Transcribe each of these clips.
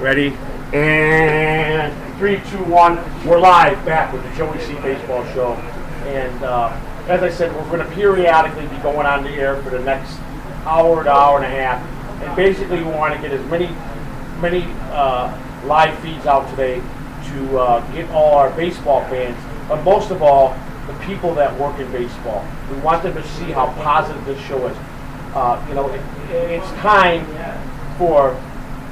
Ready? And 3, 2, 1. We're live back with the Joey.C Baseball Show. And as I said, we're going to periodically be going on the air for the next hour to hour and a half. And basically, we want to get as many live feeds out today to get all our baseball fans, but most of all, the people that work in baseball. We want them to see how positive this show is. It's time for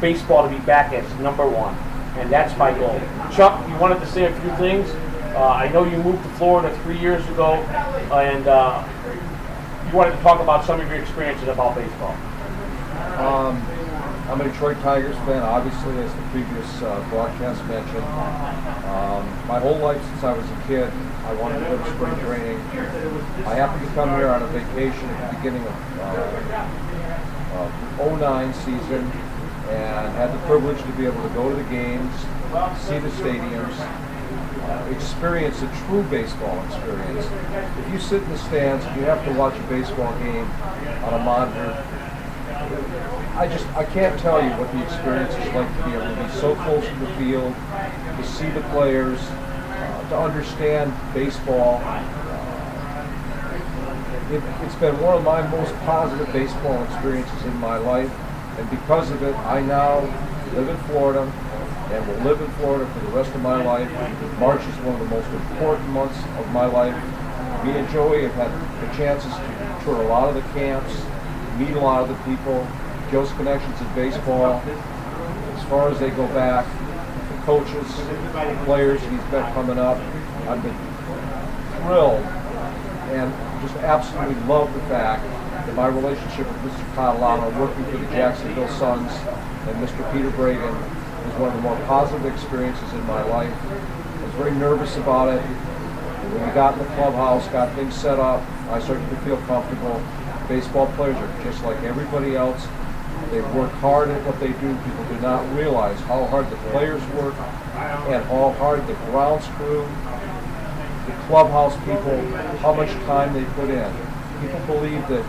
baseball to be back as #1, and that's my goal. Chuck, you wanted to say a few things. I know you moved to Florida 3 years ago, and you wanted to talk about some of your experiences about baseball. I'm a Detroit Tigers fan, obviously, as the previous broadcast mentioned. My whole life since I was a kid, I wanted to go to spring training. I happened to come here on a vacation at the beginning of 09 season, and had the privilege to be able to go to the games, see the stadiums, experience a true baseball experience. If you sit in the stands and you have to watch a baseball game on a monitor, I can't tell you what the experience is like to be able to be so close to the field, to see the players, to understand baseball. It's been one of my most positive baseball experiences in my life, and because of it, I now live in Florida and will live in Florida for the rest of my life. March is one of the most important months of my life. Me and Joey have had the chances to tour a lot of the camps, meet a lot of the people. Joe's connections in baseball, as far as they go back, the coaches, the players he's been coming up, I've been thrilled and just absolutely love the fact that my relationship with Mr. Catalano, working for the Jacksonville Suns, and Mr. Peter Bragan was one of the more positive experiences in my life. I was very nervous about it. And when we got in the clubhouse, got things set up, I started to feel comfortable. Baseball players are just like everybody else. They work hard at what they do. People do not realize how hard the players work and how hard the grounds crew, the clubhouse people, how much time they put in. People believe that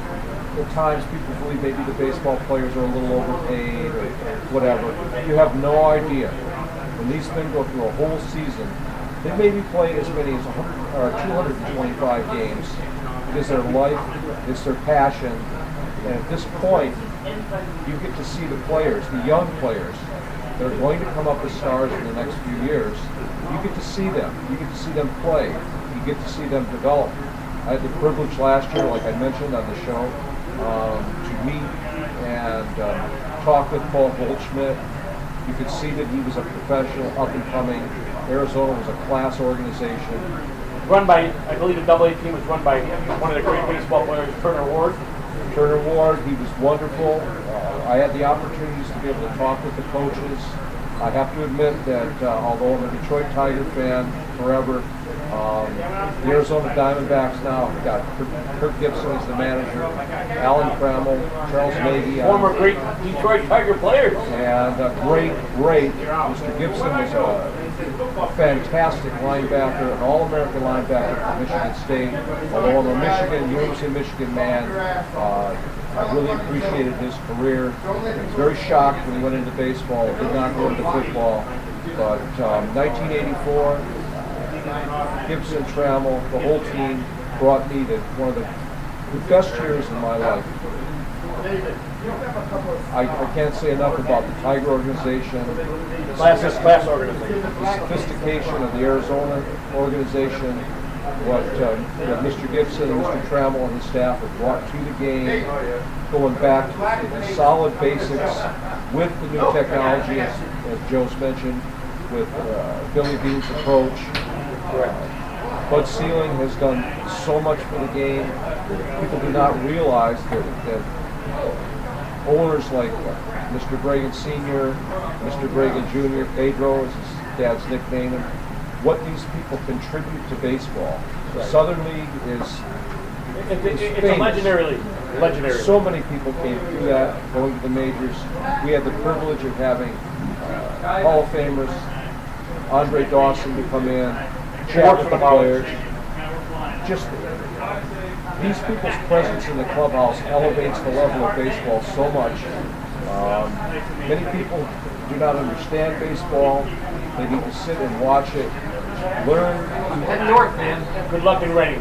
at times people believe maybe the baseball players are a little overpaid or whatever. You have no idea. When these men go through a whole season, they may be playing as many as 100 or 225 games. It is their life, it's their passion, and at this point, you get to see the players, the young players, that are going to come up as stars in the next few years. You get to see them. You get to see them play. You get to see them develop. I had the privilege last year, like I mentioned on the show, to meet and talk with Paul Goldschmidt. You could see that he was a professional, up and coming. Arizona was a class organization. Run by, I believe the AA team was run by one of the great baseball players, Turner Ward. Turner Ward, he was wonderful. I had the opportunities to be able to talk with the coaches. I have to admit that although I'm a Detroit Tiger fan forever, the Arizona Diamondbacks now have got Kirk Gibson as the manager, Alan Trammell, Charles Nagy. Former great Detroit Tiger players. And great. Mr. Gibson was a fantastic linebacker, an All-American linebacker for Michigan State. Although I'm a University of Michigan man, I really appreciated his career. I was very shocked when he went into baseball, did not go into football. But 1984, Gibson, Trammell, the whole team brought me to one of the best years in my life. I can't say enough about the Tiger organization, Class organization, the sophistication of the Arizona organization, what Mr. Gibson and Mr. Trammell and his staff have brought to the game, going back to the solid basics with the new technology, as Joe's mentioned, with Billy Bean's approach. Bud Selig has done so much for the game. People do not realize that owners like Mr. Bragan Sr., Mr. Bragan Jr., Pedro, as his dad's nickname, what these people contribute to baseball. The Southern League is it's a legendary league. Legendary. So many people came through that, going to the majors. We had the privilege of having Hall of Famers, Andre Dawson to come in, chat with the players. Just these people's presence in the clubhouse elevates the level of baseball so much. Many people do not understand baseball. They need to sit and watch it, learn. Head north, man. Good luck in Reading.